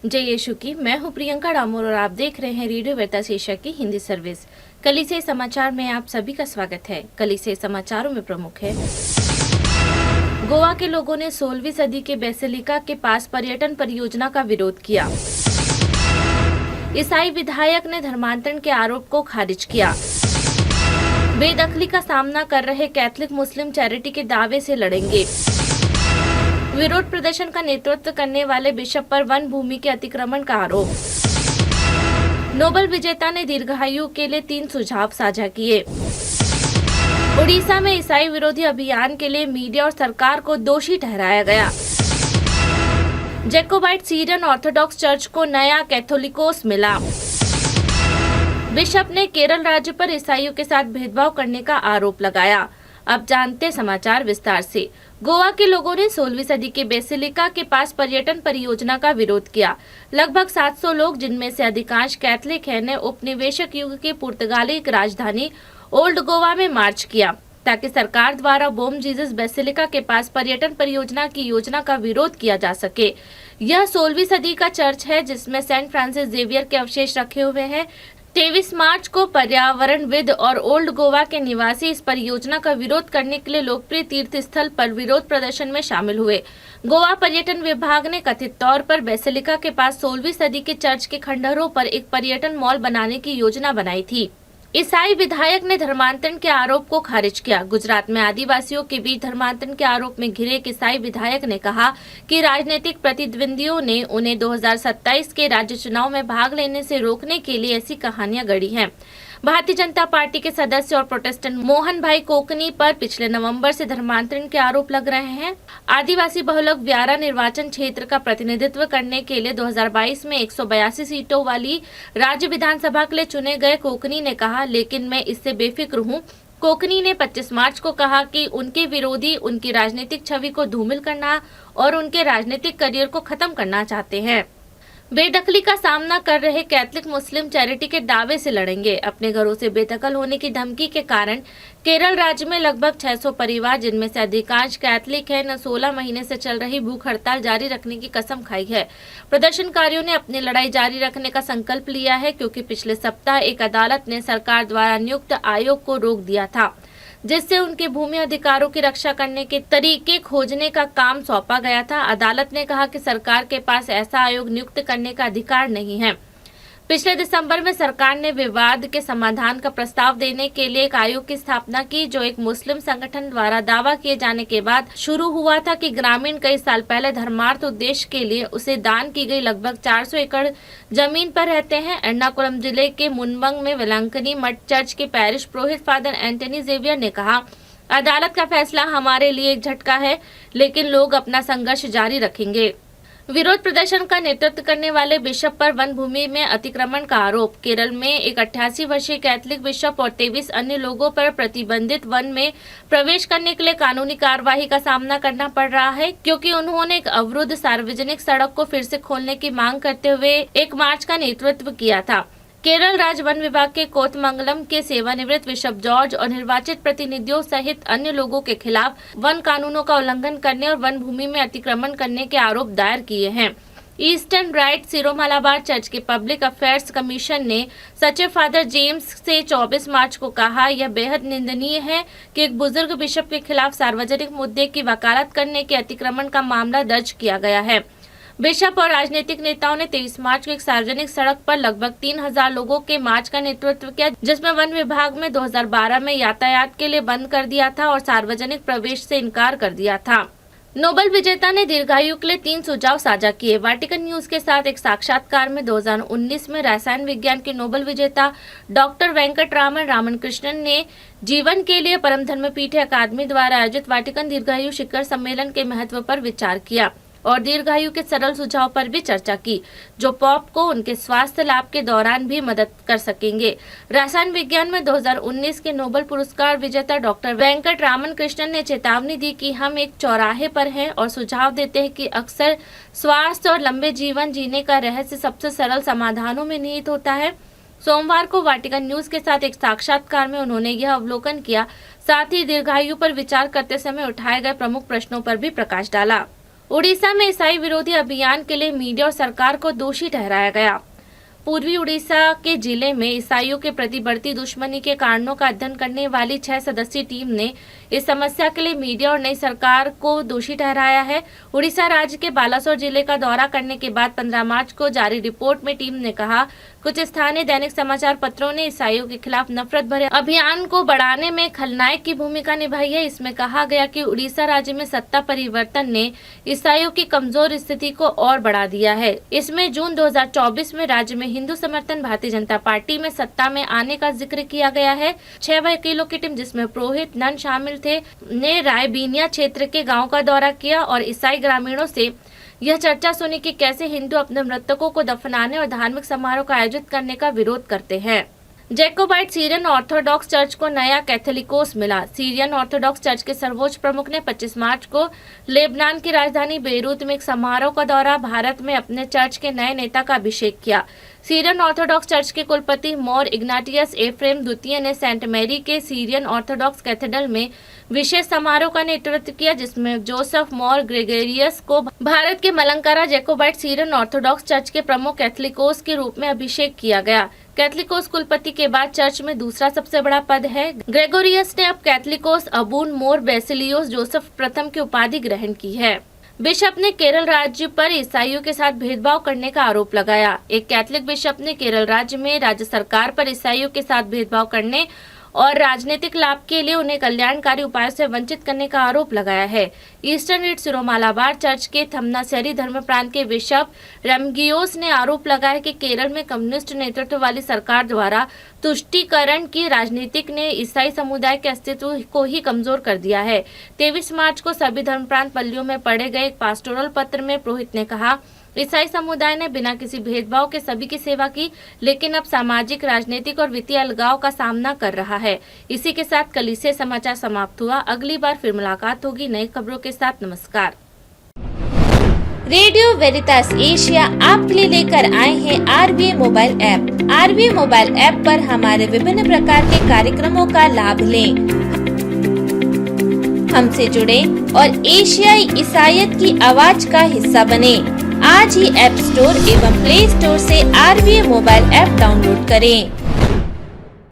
जय यीशु की। मैं हूं प्रियंका डामोर और आप देख रहे हैं रेडियो वेता शीर्षक की हिंदी सर्विस। कलीसिया समाचार में आप सभी का स्वागत है। कलीसिया समाचारों में प्रमुख है, गोवा के लोगों ने 16वीं सदी के बेसिलिका के पास पर्यटन परियोजना का विरोध किया। ईसाई विधायक ने धर्मांतरण के आरोप को खारिज किया। बेदखली का सामना कर रहे कैथलिक मुस्लिम चैरिटी के दावे से लड़ेंगे। विरोध प्रदर्शन का नेतृत्व करने वाले बिशप पर वन भूमि के अतिक्रमण का आरोप। नोबेल विजेता ने दीर्घायु के लिए 3 सुझाव साझा किए। उड़ीसा में ईसाई विरोधी अभियान के लिए मीडिया और सरकार को दोषी ठहराया गया। जैकोबाइट सीरियन ऑर्थोडॉक्स चर्च को नया कैथोलिकोस मिला। बिशप ने केरल राज्य पर ईसाइयों के साथ भेदभाव करने का आरोप लगाया। अब जानते समाचार विस्तार से। गोवा के लोगों ने 16वीं सदी के बेसिलिका के पास पर्यटन परियोजना का विरोध किया। लगभग 700 लोग, जिनमें से अधिकांश कैथलिक हैं, ने उपनिवेशक युग की पुर्तगाली राजधानी ओल्ड गोवा में मार्च किया ताकि सरकार द्वारा बोम जीसस बेसिलिका के पास पर्यटन परियोजना की योजना का विरोध किया जा सके। यह 16वीं सदी का चर्च है जिसमें सेंट फ्रांसिस जेवियर के अवशेष रखे हुए हैं। 23 मार्च को पर्यावरणविद और ओल्ड गोवा के निवासी इस परियोजना का विरोध करने के लिए लोकप्रिय तीर्थ स्थल पर विरोध प्रदर्शन में शामिल हुए। गोवा पर्यटन विभाग ने कथित तौर पर बेसिलिका के पास 16वीं सदी के चर्च के खंडहरों पर एक पर्यटन मॉल बनाने की योजना बनाई थी। ईसाई विधायक ने धर्मांतरण के आरोप को खारिज किया। गुजरात में आदिवासियों के बीच धर्मांतरण के आरोप में घिरे एक ईसाई विधायक ने कहा कि राजनीतिक प्रतिद्वंदियों ने उन्हें 2027 के राज्य चुनाव में भाग लेने से रोकने के लिए ऐसी कहानियां गढ़ी हैं। भारतीय जनता पार्टी के सदस्य और प्रोटेस्टेंट मोहन भाई कोकनी पर पिछले नवंबर से धर्मांतरण के आरोप लग रहे हैं। आदिवासी बहुलक व्यारा निर्वाचन क्षेत्र का प्रतिनिधित्व करने के लिए 2022 में 182 सीटों वाली राज्य विधानसभा के लिए चुने गए कोकनी ने कहा, लेकिन मैं इससे बेफिक्र हूँ। कोकनी ने 25 मार्च को कहा कि उनके विरोधी उनकी राजनीतिक छवि को धूमिल करना और उनके राजनीतिक करियर को खत्म करना चाहते हैं। बेदखली का सामना कर रहे कैथलिक मुस्लिम चैरिटी के दावे से लड़ेंगे। अपने घरों से बेदखल होने की धमकी के कारण केरल राज्य में लगभग 600 परिवार, जिनमें से अधिकांश कैथलिक हैं, न 16 महीने से चल रही भूख हड़ताल जारी रखने की कसम खाई है। प्रदर्शनकारियों ने अपनी लड़ाई जारी रखने का संकल्प लिया है क्योंकि पिछले सप्ताह एक अदालत ने सरकार द्वारा नियुक्त आयोग को रोक दिया था, जिससे उनके भूमि अधिकारों की रक्षा करने के तरीके खोजने का काम सौंपा गया था। अदालत ने कहा कि सरकार के पास ऐसा आयोग नियुक्त करने का अधिकार नहीं है। पिछले दिसंबर में सरकार ने विवाद के समाधान का प्रस्ताव देने के लिए एक आयोग की स्थापना की, जो एक मुस्लिम संगठन द्वारा दावा किए जाने के बाद शुरू हुआ था कि ग्रामीण कई साल पहले धर्मार्थ उद्देश्य के लिए उसे दान की गई लगभग 400 एकड़ जमीन पर रहते हैं। एर्नाकुलम जिले के मुनबंग में वेलंकनी मठ चर्च के पैरिश पुरोहित फादर एंटनी जेवियर ने कहा, अदालत का फैसला हमारे लिए एक झटका है, लेकिन लोग अपना संघर्ष जारी रखेंगे। विरोध प्रदर्शन का नेतृत्व करने वाले बिशप पर वन भूमि में अतिक्रमण का आरोप। केरल में एक 88 वर्षीय कैथलिक बिशप और 23 अन्य लोगों पर प्रतिबंधित वन में प्रवेश करने के लिए कानूनी कार्यवाही का सामना करना पड़ रहा है, क्योंकि उन्होंने एक अवरुद्ध सार्वजनिक सड़क को फिर से खोलने की मांग करते हुए एक मार्च का नेतृत्व किया था। केरल राज्य वन विभाग के कोतमंगलम के सेवानिवृत्त बिशप जॉर्ज और निर्वाचित प्रतिनिधियों सहित अन्य लोगों के खिलाफ वन कानूनों का उल्लंघन करने और वन भूमि में अतिक्रमण करने के आरोप दायर किए हैं। ईस्टर्न राइट सिरो मलाबार चर्च के पब्लिक अफेयर्स कमीशन ने सचिव फादर जेम्स से 24 मार्च को कहा, यह बेहद निंदनीय है कि एक बुजुर्ग बिशप के खिलाफ सार्वजनिक मुद्दे की वकालत करने के अतिक्रमण का मामला दर्ज किया गया है। बिशप और राजनीतिक नेताओं ने 23 मार्च को एक सार्वजनिक सड़क पर लगभग 3000 लोगों के मार्च का नेतृत्व किया, जिसमें वन विभाग में 2012 में यातायात के लिए बंद कर दिया था और सार्वजनिक प्रवेश से इनकार कर दिया था। नोबेल विजेता ने दीर्घायु के लिए 3 सुझाव साझा किए। वाटिकन न्यूज के साथ एक साक्षात्कार में 2019 में रसायन विज्ञान के नोबेल विजेता डॉक्टर वेंकटरामन रामकृष्णन ने जीवन के लिए परम धर्मपीठ अकादमी द्वारा आयोजित वाटिकन दीर्घायु शिखर सम्मेलन के महत्व पर विचार किया और दीर्घायु के सरल सुझाव पर भी चर्चा की, जो पॉप को उनके स्वास्थ्य लाभ के दौरान भी मदद कर सकेंगे। रसायन विज्ञान में 2019 के नोबेल पुरस्कार विजेता डॉक्टर वेंकट रामन कृष्णन ने चेतावनी दी कि हम एक चौराहे पर हैं और सुझाव देते हैं कि अक्सर स्वास्थ्य और लंबे जीवन जीने का रहस्य सबसे सरल समाधानों में निहित होता है। सोमवार को वाटिकन न्यूज के साथ एक साक्षात्कार में उन्होंने यह अवलोकन किया, साथ ही दीर्घायु पर विचार करते समय उठाए गए प्रमुख प्रश्नों पर भी प्रकाश डाला। उड़ीसा में ईसाई विरोधी अभियान के लिए मीडिया और सरकार को दोषी ठहराया गया। पूर्वी उड़ीसा के जिले में ईसाइयों के प्रति बढ़ती दुश्मनी के कारणों का अध्ययन करने वाली 6 सदस्यीय टीम ने इस समस्या के लिए मीडिया और नई सरकार को दोषी ठहराया है। उड़ीसा राज्य के बालासोर जिले का दौरा करने के बाद 15 मार्च को जारी रिपोर्ट में टीम ने कहा, कुछ स्थानीय दैनिक समाचार पत्रों ने ईसाइयों के खिलाफ नफरत भरे अभियान को बढ़ाने में खलनायक की भूमिका निभाई है। इसमें कहा गया कि उड़ीसा राज्य में सत्ता परिवर्तन ने ईसाइयों की कमजोर स्थिति को और बढ़ा दिया है। इसमें जून 2024 में राज्य में हिंदू समर्थन भारतीय जनता पार्टी में सत्ता में आने का जिक्र किया गया है। 6 वकीलों की टीम जिसमें पुरोहित नन शामिल थे ने रायबीनिया क्षेत्र के गांव का दौरा किया और ईसाई ग्रामीणों से यह चर्चा सुनी कि कैसे हिंदू अपने मृतकों को दफनाने और धार्मिक समारोह का आयोजित करने का विरोध करते हैं। जैकोबाइट सीरियन ऑर्थोडॉक्स चर्च को नया कैथोलिकोस मिला। सीरियन ऑर्थोडॉक्स चर्च के सर्वोच्च प्रमुख ने 25 मार्च को लेबनान की राजधानी बेरूत में एक समारोह का दौरा भारत में अपने चर्च के नए नेता का अभिषेक किया। सीरियन ऑर्थोडॉक्स चर्च के कुलपति मोर इग्नाटियस एफ्रेम द्वितीय ने सेंट मैरी के सीरियन ऑर्थोडॉक्स कैथेड्रल में विशेष समारोह का नेतृत्व किया, जिसमें जोसेफ मोर ग्रेगोरियस को भारत के Malankara Jacobite Syrian Orthodox church के प्रमुख कैथोलिकोस के रूप में अभिषेक किया गया। कैथोलिकोस कुलपति के बाद चर्च में दूसरा सबसे बड़ा पद है। ग्रेगोरियस ने अब कैथोलिकोस अबून मोर बेसिलियोस जोसेफ प्रथम की उपाधि ग्रहण की है। बिशप ने केरल राज्य पर ईसाइयों के साथ भेदभाव करने का आरोप लगाया। एक कैथोलिक बिशप ने केरल राज्य में राज्य सरकार पर ईसाइयों के साथ भेदभाव करने और राजनीतिक लाभ के लिए उन्हें कल्याणकारी उपायों से वंचित करने का आरोप लगाया है। ईस्टर्न रीड सिरोमालाबार चर्च के थमनासेरी धर्म प्रांत के बिशप रेमगियोस ने आरोप लगाया कि केरल में कम्युनिस्ट नेतृत्व वाली सरकार द्वारा तुष्टीकरण की राजनीतिक ने ईसाई समुदाय के अस्तित्व को ही कमजोर कर दिया है। 23 मार्च को सभी धर्म प्रांत पल्लियों में पढ़े गए एक पास्टोरल पत्र में पुरोहित ने कहा, ईसाई समुदाय ने बिना किसी भेदभाव के सभी की सेवा की, लेकिन अब सामाजिक, राजनीतिक और वित्तीय अलगाव का सामना कर रहा है। इसी के साथ कलीसिया समाचार समाप्त हुआ। अगली बार फिर मुलाकात होगी नई खबरों के साथ। नमस्कार। रेडियो वेरितास एशिया आपके लिए लेकर आए हैं RVA mobile app. RVA mobile app पर हमारे विभिन्न प्रकार के कार्यक्रमों का लाभ लें, हमसे जुड़े और एशियाई ईसाईयत की आवाज का हिस्सा बने। आज ही ऐप स्टोर एवं प्ले स्टोर से RVA मोबाइल ऐप डाउनलोड करें।